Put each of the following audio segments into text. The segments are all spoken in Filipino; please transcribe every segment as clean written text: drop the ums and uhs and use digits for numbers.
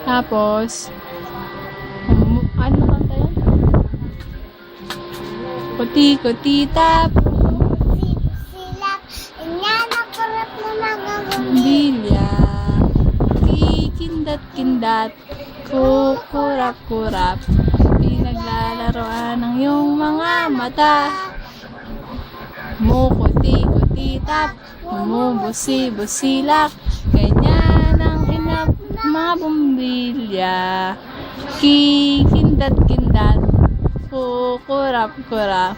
Tapos, ano kanta yun? Kuti-kuti tap, Silap, inaнаkurap na magagawin. bilya, kikindat-kindat, kukurap-kurap, pinaglalaroan ng iyong mga mata. Mukuti-kuti tap, mumubusi-busilak, ganyan ang inap mga bumbilya. Kikindat-kindat, kukurap-kurap,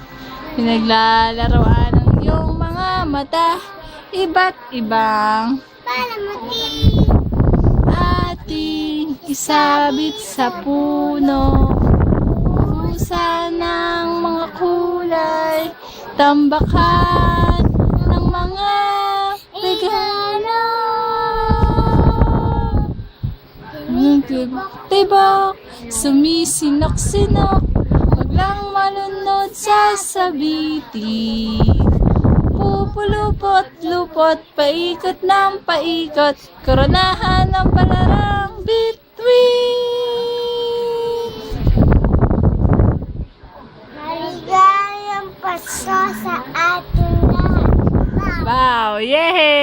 pinaglalaroan ng iyong mga mata. Iba't ibang Palamuti. ating isabit sa puno. Pusa ng mga kulay, tambakan ng mga regalo. Tibok, sumisinok-sinok, wag lang malunod sa sabiti. Pupulupot-lupot, paikot ng paikot, koronahan ng palarang bituin. Maligayang Pasko sa ating lahat. Wow! Yay!